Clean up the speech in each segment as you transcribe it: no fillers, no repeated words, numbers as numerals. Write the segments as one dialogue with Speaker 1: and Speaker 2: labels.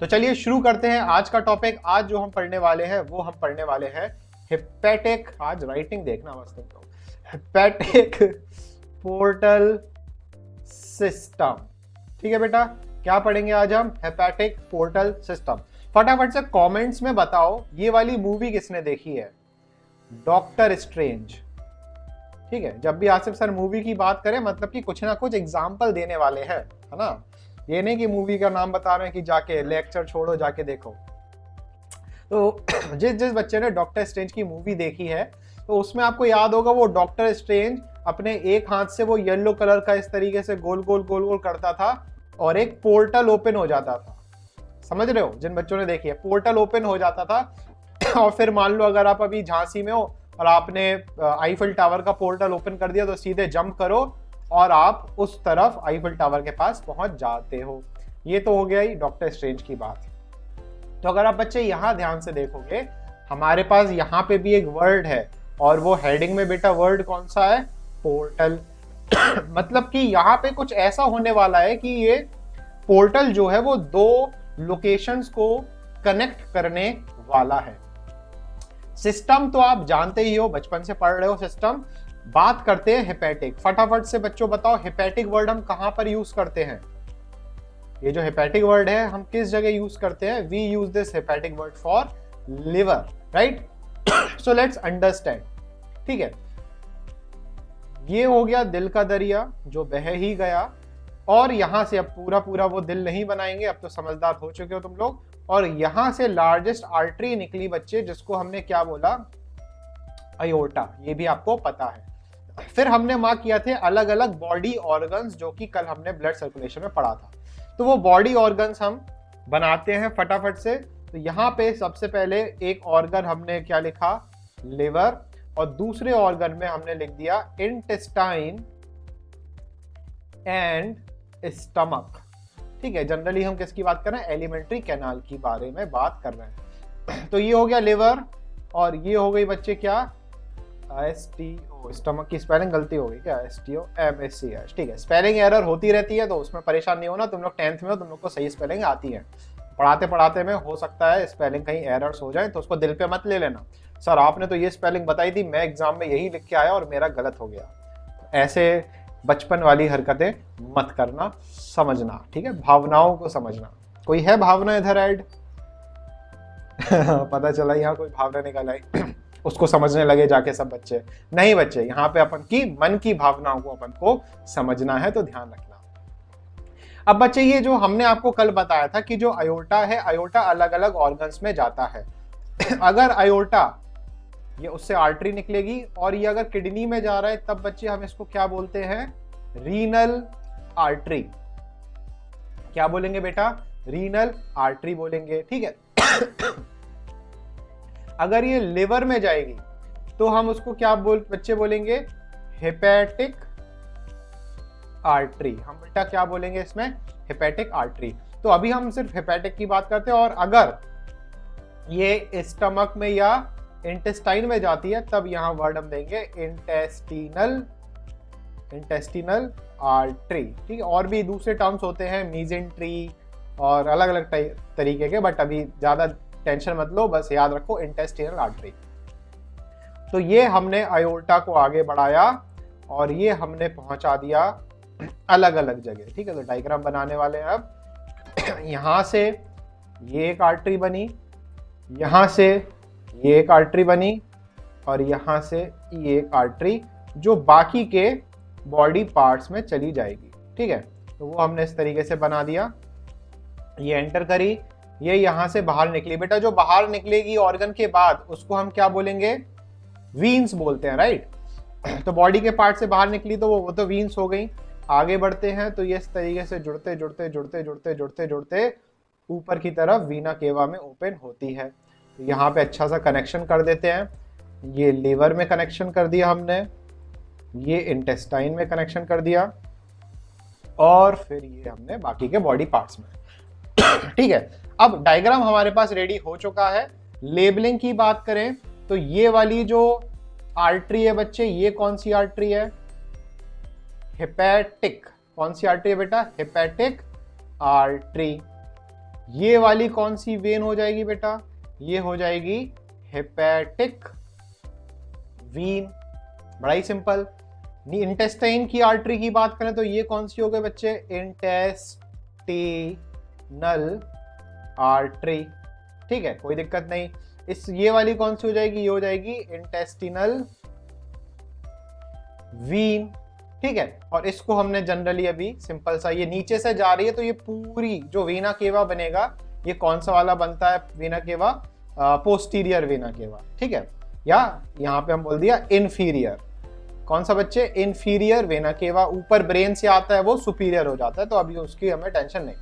Speaker 1: तो चलिए शुरू करते हैं आज का टॉपिक। आज जो हम पढ़ने वाले हैं वो हम पढ़ने वाले हैं हेपेटिक, आज राइटिंग देखना मस्त तुम, हेपेटिक पोर्टल सिस्टम। ठीक है बेटा, क्या पढ़ेंगे आज हम? Hepatic portal system. फटाफट से कमेंट्स में बताओ ये वाली मूवी किसने देखी है? Doctor strange. ठीक है, जब भी आसिफ सर मूवी की बात करें मतलब कि कुछ ना कुछ एग्जाम्पल देने वाले हैं, है ना? ये नहीं कि मूवी का नाम बता रहे हैं कि जाके लेक्चर छोड़ो जाके देखो। तो जिस जिस बच्चे ने डॉक्टर स्ट्रेंज की मूवी देखी है तो उसमें आपको याद होगा वो डॉक्टर स्ट्रेंज अपने एक हाथ से वो येलो कलर का इस तरीके से गोल गोल गोल गोल करता था और एक पोर्टल ओपन हो जाता था। समझ रहे हो? जिन बच्चों ने देखी है, पोर्टल ओपन हो जाता था और फिर मान लो अगर आप अभी झांसी में हो और आपने आईफिल टावर का पोर्टल ओपन कर दिया तो सीधे जंप करो और आप उस तरफ आईफिल टावर के पास पहुंच जाते हो। ये तो हो गया ही डॉक्टर स्ट्रेंज की बात। तो अगर आप बच्चे यहां ध्यान से देखोगे, हमारे पास यहाँ पे भी एक वर्ड है और वो हेडिंग में बेटा वर्ड कौन सा है? पोर्टल। मतलब कि यहाँ पे कुछ ऐसा होने वाला है कि ये पोर्टल जो है वो दो लोकेशंस को कनेक्ट करने वाला है। सिस्टम तो आप जानते ही हो, बचपन से पढ़ रहे हो सिस्टम। बात करते हैं हेपेटिक। फटाफट से बच्चों बताओ हेपेटिक वर्ड हम कहां पर यूज करते हैं? ये जो हेपेटिक वर्ड है हम किस जगह यूज करते हैं? We use this hepatic word for liver, right? So let's understand. ठीक है, ये हो गया दिल का दरिया जो बह ही गया और यहां से अब पूरा पूरा वो दिल नहीं बनाएंगे, अब तो समझदार हो चुके हो तुम लोग। और यहां से लार्जेस्ट आर्टरी निकली बच्चे, जिसको हमने क्या बोला? अयोर्टा। ये भी आपको पता है। फिर हमने मार्क किया थे अलग अलग बॉडी ऑर्गन्स, जो कि कल हमने ब्लड सर्कुलेशन में पढ़ा था। तो वो बॉडी ऑर्गन्स हम बनाते हैं फटाफट से। तो यहाँ पे सबसे पहले एक ऑर्गन हमने क्या लिखा? लिवर। और दूसरे ऑर्गन में हमने लिख दिया इंटेस्टाइन एंड स्टमक। ठीक है, जनरली हम किसकी बात कर रहे हैं? एलिमेंट्री कैनाल की बारे में बात कर रहे हैं। तो ये हो गया लिवर और ये हो गई बच्चे क्या? STO। स्टमक की स्पेलिंग गलती हो गई क्या? STOMACH। ठीक है, स्पेलिंग एरर होती रहती है तो उसमें परेशान नहीं होना। तुम लोग 10th में हो, तुम लोग को सही स्पेलिंग आती है। पढ़ाते पढ़ाते में हो सकता है स्पेलिंग कहीं एरर्स हो जाए तो उसको दिल पे मत ले लेना। सर आपने तो ये स्पेलिंग बताई थी, मैं एग्जाम में यही लिख के आया और मेरा गलत हो गया। ऐसे बचपन वाली हरकतें मत करना, समझना। ठीक है, भावनाओं को समझना। कोई है भावना इधर ऐड? पता चला यहाँ कोई भावना निकल आई उसको समझने लगे जाके सब बच्चे। नहीं बच्चे, यहाँ पे अपन की मन की भावनाओं को अपन को समझना है, तो ध्यान रखना। अब बच्चे ये जो हमने आपको कल बताया था कि जो अयोर्टा है, अयोर्टा अलग अलग ऑर्गन्स में जाता है। अगर अयोर्टा, ये उससे आर्टरी निकलेगी और ये अगर किडनी में जा रहा है तब बच्चे हम इसको क्या बोलते हैं? Renal artery. क्या बोलेंगे बेटा? रीनल आर्टरी बोलेंगे। ठीक है। अगर ये लिवर में जाएगी तो हम उसको क्या बच्चे बोलेंगे? Hepatic artery. हम बेटा क्या बोलेंगे इसमें? Hepatic artery. तो अभी हम सिर्फ हेपेटिक की बात करते हैं और अगर ये स्टमक में या इंटेस्टाइन में जाती है तब यहां वर्ड हम देंगे इंटेस्टिनल आर्टरी। ठीक है, और भी दूसरे टर्म्स होते हैं, मीजेंट्री और अलग अलग तरीके के, बट अभी ज्यादा टेंशन मत लो, बस याद रखो इंटेस्टिनल आर्टरी। तो ये हमने अयोर्टा को आगे बढ़ाया और ये हमने पहुंचा दिया अलग अलग जगह। ठीक है, तो डायग्राम बनाने वाले हैं अब। यहां से ये एक आर्टरी बनी, यहां से ये एक आर्टरी बनी और यहां से ये एक आर्टरी जो बाकी के बॉडी पार्ट्स में चली जाएगी। ठीक है, तो वो हमने इस तरीके से बना दिया। ये एंटर करी, ये यहां से बाहर निकली। बेटा जो बाहर निकलेगी ऑर्गन के बाद उसको हम क्या बोलेंगे? वीन्स बोलते हैं, राइट? तो बॉडी के पार्ट से बाहर निकली तो वो तो वीन्स हो गई। आगे बढ़ते हैं तो ये इस तरीके से जुड़ते जुड़ते जुड़ते जुड़ते जुड़ते जुड़ते ऊपर की तरफ वीना केवा में ओपन होती है। तो यहाँ पे अच्छा सा कनेक्शन कर देते हैं। ये लिवर में कनेक्शन कर दिया हमने, ये इंटेस्टाइन में कनेक्शन कर दिया और फिर ये हमने बाकी के बॉडी पार्ट्स में। ठीक है, अब डायग्राम हमारे पास रेडी हो चुका है। लेबलिंग की बात करें तो ये वाली जो आर्टरी है बच्चे, ये कौन सी आर्टरी है? हेपेटिक। कौन सी आर्टरी है बेटा? Hepatic artery. ये वाली कौन सी वेन हो जाएगी बेटा? ये हो जाएगी हेपेटिक वीन। बड़ा ही सिंपल। इंटेस्टाइन की आर्टरी की बात करें तो ये कौन सी हो गई बच्चे? Intestinal artery. ठीक है, कोई दिक्कत नहीं। ये वाली कौन सी हो जाएगी? ये हो जाएगी इंटेस्टिनल वीन। ठीक है, और इसको हमने जनरली अभी सिंपल सा, ये नीचे से जा रही है तो ये पूरी जो वेना केवा बनेगा, ये कौन सा वाला बनता है vena cava? Posterior vena cava. ठीक है, या यहाँ पे हम बोल दिया इंफीरियर। कौन सा बच्चे? Inferior vena cava. ऊपर ब्रेन से आता है वो सुपीरियर हो जाता है, तो अभी उसकी हमें टेंशन नहीं।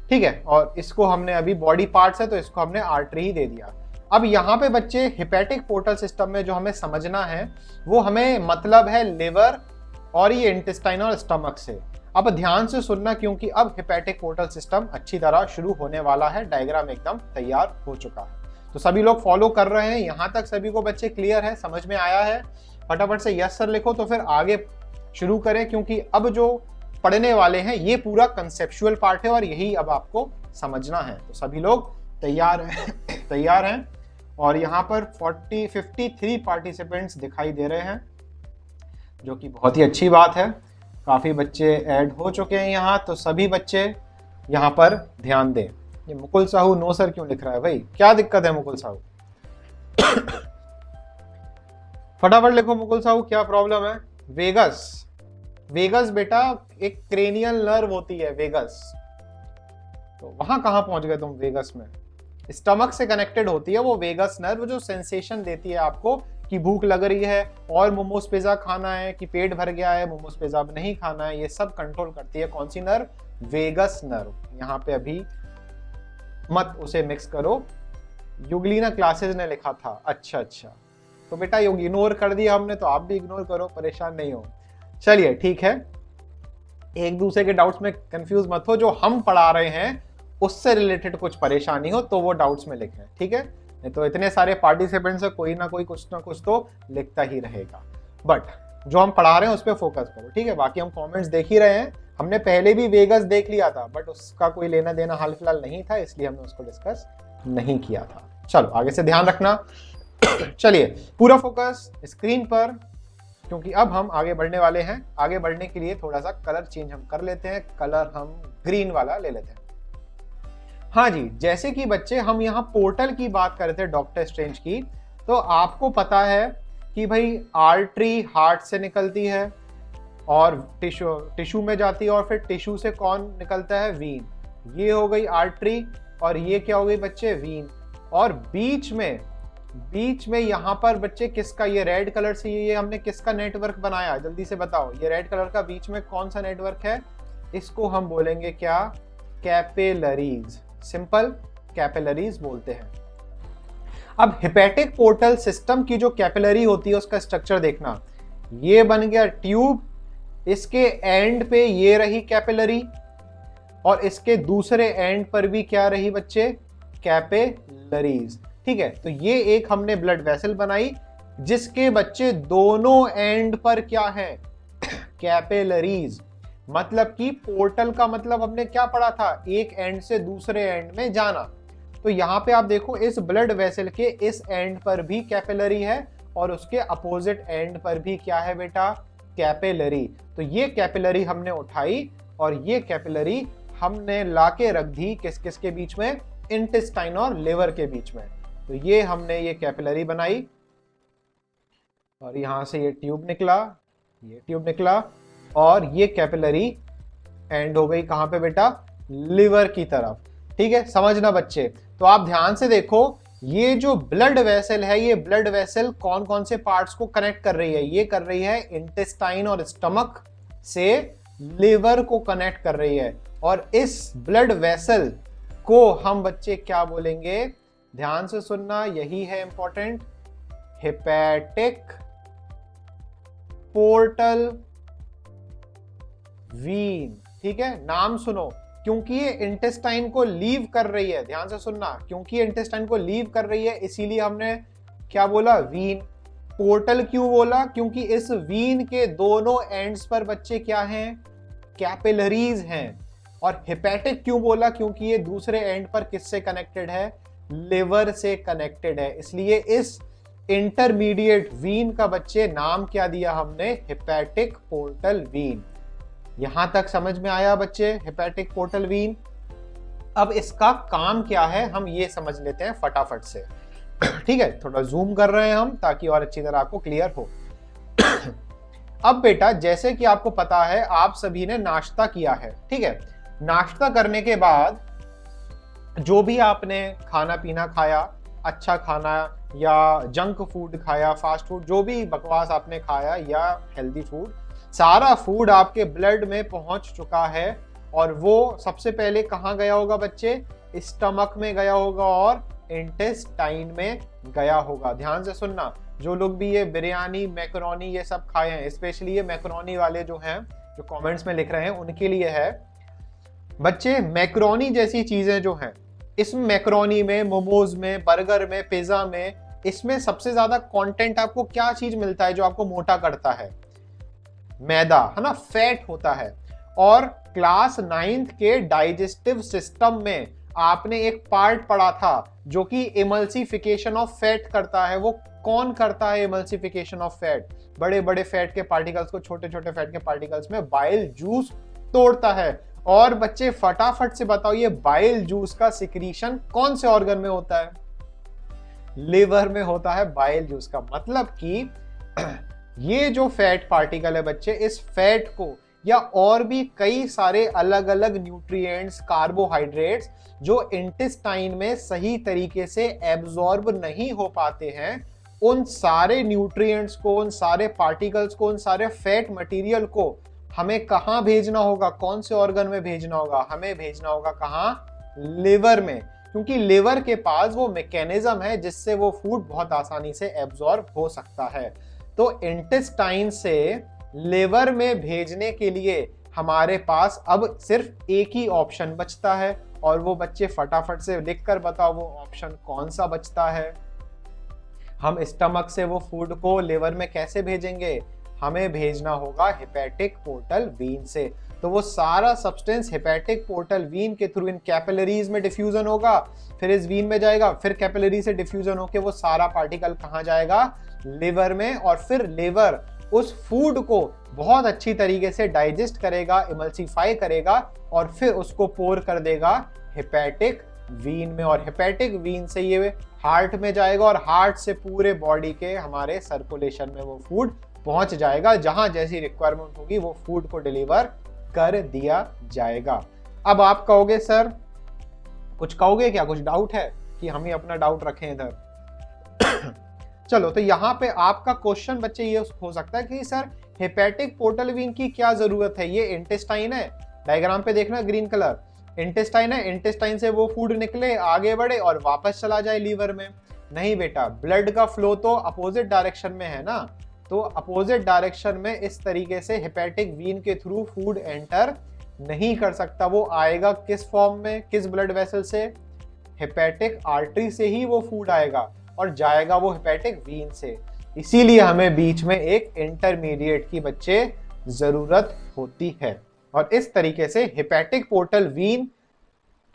Speaker 1: ठीक है, और इसको हमने अभी बॉडी पार्ट्स है तो इसको हमने आर्टरी ही दे दिया। अब यहाँ पे बच्चे हिपैटिक पोर्टल सिस्टम में जो हमें समझना है वो हमें मतलब है लिवर और ये इंटेस्टाइन और स्टमक से। अब ध्यान से सुनना, क्योंकि अब हिपैटिक पोर्टल सिस्टम अच्छी तरह शुरू होने वाला है। डायग्राम एकदम तैयार हो चुका है, तो सभी लोग फॉलो कर रहे हैं। यहाँ तक सभी को बच्चे क्लियर है, समझ में आया है? फटाफट से यस सर लिखो तो फिर आगे शुरू करें, क्योंकि अब जो पढ़ने वाले हैं ये पूरा कंसेप्चुअल पार्ट है और यही अब आपको समझना है। तो सभी लोग तैयार हैं? तैयार हैं। और यहाँ पर 53 पार्टिसिपेंट्स दिखाई दे रहे हैं, जो कि बहुत ही अच्छी बात है। काफ़ी बच्चे ऐड हो चुके हैं यहाँ, तो सभी बच्चे यहाँ पर ध्यान दें। ये मुकुल साहू नो सर क्यों लिख रहा है भाई? क्या दिक्कत है मुकुल साहू? फटाफट लिखो मुकुल साहू, क्या प्रॉब्लम है? वेगस। वेगस बेटा एक क्रेनियल नर्व होती है, वेगस। तो वहां कहां पहुंच गए तुम वेगस में? स्टमक से कनेक्टेड होती है वो वेगस नर्व, जो सेंसेशन देती है आपको कि भूख लग रही है और मोमोज पिज्जा खाना है, कि पेट भर गया है मोमोज पिज्जा नहीं खाना है। ये सब कंट्रोल करती है कौन सी नर्व? Vagus nerve. यहाँ पे अभी मत उसे मिक्स करो। युगलीना क्लासेस ने लिखा था। अच्छा, तो बेटा इग्नोर कर दिया हमने, तो आप भी इग्नोर करो, परेशान नहीं हो। चलिए ठीक है, एक दूसरे के डाउट्स में कंफ्यूज मत हो। जो हम पढ़ा रहे हैं उससे रिलेटेड कुछ परेशानी हो तो वो डाउट्स में लिखें, ठीक है? नहीं तो इतने सारे पार्टिसिपेंट्स है, कोई ना कोई कुछ ना कुछ तो लिखता ही रहेगा। बट जो हम पढ़ा रहे हैं उस पर फोकस करो, ठीक है? बाकी हम कमेंट्स देख ही रहे हैं। हमने पहले भी वेगस देख लिया था, बट उसका कोई लेना देना हाल फिलहाल नहीं था, इसलिए हमने उसको डिस्कस नहीं किया था। चलो आगे से ध्यान रखना। चलिए पूरा फोकस स्क्रीन पर, क्योंकि अब हम आगे बढ़ने वाले हैं। आगे बढ़ने के लिए थोड़ा सा कलर चेंज हम कर लेते हैं। कलर हम ग्रीन वाला ले लेते हैं। हाँ जी, जैसे कि बच्चे हम यहाँ पोर्टल की बात कर रहे थे, डॉक्टर स्ट्रेंज की, तो आपको पता है कि भाई आर्टरी हार्ट से निकलती है और टिश्यू में जाती है, और फिर टिश्यू से कौन निकलता है? वीन। ये हो गई आर्टरी, और ये क्या हो गई बच्चे? वीन। और बीच में यहाँ पर बच्चे किसका, ये रेड कलर से ये हमने किसका नेटवर्क बनाया? जल्दी से बताओ। ये रेड कलर का बीच में कौन सा नेटवर्क है? इसको हम बोलेंगे क्या? कैपिलरीज। सिंपल, कैपिलरीज बोलते हैं। अब हिपैटिक पोर्टल सिस्टम की जो कैपिलरी होती है उसका स्ट्रक्चर देखना। ये बन गया ट्यूब, इसके एंड पे ये रही कैपिलरी, और इसके दूसरे एंड पर भी क्या रही बच्चे? कैपिलरीज। ठीक है, तो ये एक हमने ब्लड वेसल बनाई जिसके बच्चे दोनों एंड पर क्या है? कैपिलरीज। मतलब कि पोर्टल का मतलब हमने क्या पढ़ा था? एक एंड से दूसरे एंड में जाना। तो यहाँ पे आप देखो, इस ब्लड वेसल के इस एंड पर भी कैपिलरी है और उसके अपोजिट एंड पर भी क्या है बेटा? कैपिलरी। तो ये कैपिलरी हमने उठाई और ये कैपिलरी हमने लाके रख दी किस किस के बीच में? इंटेस्टाइन और लिवर के बीच में। तो ये हमने ये कैपिलरी बनाई, और यहां से ये ट्यूब निकला, और ये कैपिलरी एंड हो गई कहां पे बेटा? लिवर की तरफ। ठीक है, समझना बच्चे। तो आप ध्यान से देखो, ये जो ब्लड वेसल है, ये ब्लड वेसल कौन कौन से पार्ट्स को कनेक्ट कर रही है? ये कर रही है इंटेस्टाइन और स्टमक से लिवर को कनेक्ट कर रही है। और इस ब्लड वेसल को हम बच्चे क्या बोलेंगे? ध्यान से सुनना, यही है इंपॉर्टेंट। Hepatic portal Wien. ठीक है, नाम सुनो, क्योंकि ये इंटेस्टाइन को लीव कर रही है। ध्यान से सुनना, क्योंकि ये इंटेस्टाइन को लीव कर रही है इसीलिए हमने क्या बोला? वीन। पोर्टल क्यों बोला? क्योंकि इस वीन के दोनों एंड्स पर बच्चे क्या हैं? कैपिलरीज हैं। और हेपेटिक क्यों बोला, क्योंकि ये दूसरे एंड पर किससे कनेक्टेड है, लिवर से कनेक्टेड है, इसलिए इस इंटरमीडिएट वीन का बच्चे नाम क्या दिया हमने, हेपेटिक पोर्टल वीन। यहां तक समझ में आया बच्चे हेपेटिक पोर्टल वीन। अब इसका काम क्या है हम ये समझ लेते हैं फटाफट से। ठीक है, थोड़ा जूम कर रहे हैं हम ताकि और अच्छी तरह आपको क्लियर हो। अब बेटा जैसे कि आपको पता है आप सभी ने नाश्ता किया है, ठीक है, नाश्ता करने के बाद जो भी आपने खाना पीना खाया, अच्छा खाना या जंक फूड खाया, फास्ट फूड, जो भी बकवास आपने खाया या हेल्दी फूड, सारा फूड आपके ब्लड में पहुंच चुका है और वो सबसे पहले कहाँ गया होगा बच्चे, स्टमक में गया होगा और इंटेस्टाइन में गया होगा। ध्यान से सुनना, जो लोग भी ये बिरयानी मैकरोनी ये सब खाए हैं, स्पेशली ये मैकरोनी वाले जो हैं जो कमेंट्स में लिख रहे हैं उनके लिए है बच्चे, मैकरोनी जैसी चीजें जो हैं, इस मैकरोनी में, मोमोज में, बर्गर में, पिज्जा में, इसमें सबसे ज्यादा कंटेंट आपको क्या चीज मिलता है जो आपको मोटा करता है, मैदा, है ना, फैट होता है। और क्लास 9th के डाइजेस्टिव सिस्टम में आपने एक पार्ट पढ़ा था जो कि इमल्सिफिकेशन ऑफ फैट करता है। वो कौन करता है इमल्सिफिकेशन ऑफ फैट, बड़े बड़े फैट के पार्टिकल्स को छोटे छोटे फैट के पार्टिकल्स में बाइल जूस तोड़ता है। और बच्चे फटाफट से बताओ ये बाइल जूस का सिक्रीशन कौन से ऑर्गन में होता है, लिवर में होता है बाइल जूस का। मतलब कि ये जो फैट पार्टिकल है बच्चे, इस फैट को या और भी कई सारे अलग अलग न्यूट्रिएंट्स, कार्बोहाइड्रेट्स जो इंटेस्टाइन में सही तरीके से एब्जॉर्ब नहीं हो पाते हैं, उन सारे न्यूट्रिएंट्स को, उन सारे पार्टिकल्स को, उन सारे फैट मटेरियल को हमें कहां भेजना होगा, कौन से ऑर्गन में भेजना होगा, हमें भेजना होगा कहां, लिवर में। क्योंकि लिवर के पास वो मैकेनिज्म है जिससे वो फूड बहुत आसानी से एब्जॉर्ब हो सकता है। तो इंटेस्टाइन से लिवर में भेजने के लिए हमारे पास अब सिर्फ एक ही ऑप्शन बचता है, और वो बच्चे फटाफट से लिखकर बताओ वो ऑप्शन कौन सा बचता है। हम स्टमक से वो फूड को लिवर में कैसे भेजेंगे, हमें भेजना होगा हेपेटिक पोर्टल वीन से। तो वो सारा सब्सटेंस हेपेटिक पोर्टल वीन के थ्रू इन कैपिलरीज में डिफ्यूजन होगा, फिर इस वीन में जाएगा, फिर कैपिलरी से डिफ्यूजन होके वो सारा पार्टिकल कहाँ जाएगा, लिवर में। और फिर लिवर उस फूड को बहुत अच्छी तरीके से डाइजेस्ट करेगा, इमल्सिफाई करेगा और फिर उसको पोर कर देगा हेपेटिक वीन में। और हेपेटिक वीन से ये हार्ट में जाएगा और हार्ट से पूरे बॉडी के हमारे सर्कुलेशन में वो फूड पहुंच जाएगा, जहां जैसी रिक्वायरमेंट होगी वो फूड को डिलीवर कर दिया जाएगा। अब आप कहोगे सर कुछ कहोगे क्या, कुछ डाउट है कि हम ही अपना डाउट रखें इधर। चलो, तो यहाँ पे आपका क्वेश्चन बच्चे ये हो सकता है कि सर हेपेटिक पोर्टल वीन की क्या जरूरत है, ये इंटेस्टाइन है, डायग्राम पे देखना ग्रीन कलर, इंटेस्टाइन है, इंटेस्टाइन से वो फूड निकले, आगे बढ़े और वापस चला जाए लीवर में। नहीं बेटा, ब्लड का फ्लो तो अपोजिट डायरेक्शन में है ना, तो अपोजिट डायरेक्शन में इस तरीके से हेपेटिक वीन के थ्रू फूड एंटर नहीं कर सकता। वो आएगा किस फॉर्म में, किस ब्लड वेसल से, हेपेटिक आर्टरी से ही वो फूड आएगा और जाएगा वो हेपेटिक वीन से। इसीलिए हमें बीच में एक इंटरमीडिएट की बच्चे जरूरत होती है। और इस तरीके से हेपेटिक पोर्टल वीन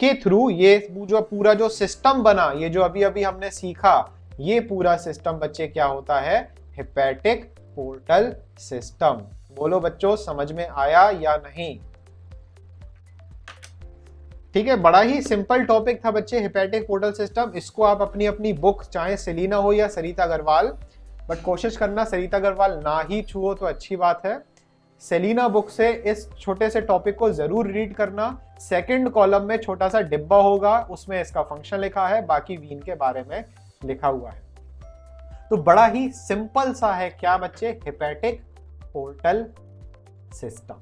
Speaker 1: के थ्रू ये जो पूरा जो सिस्टम बना, ये जो अभी अभी हमने सीखा, ये पूरा सिस्टम बच्चे क्या होता है, हेपेटिक पोर्टल सिस्टम। बोलो बच्चों समझ में आया या नहीं। ठीक है, बड़ा ही सिंपल टॉपिक था बच्चे हेपेटिक पोर्टल सिस्टम। इसको आप अपनी अपनी बुक, चाहे सेलिना हो या सरिता अग्रवाल, बट कोशिश करना सरिता अग्रवाल ना ही छुओ तो अच्छी बात है। सेलिना बुक से इस छोटे से टॉपिक को जरूर रीड करना। सेकंड कॉलम में छोटा सा डिब्बा होगा, उसमें इसका फंक्शन लिखा है, बाकी वीन के बारे में लिखा हुआ है। तो बड़ा ही सिंपल सा है क्या बच्चे, हेपेटिक पोर्टल सिस्टम।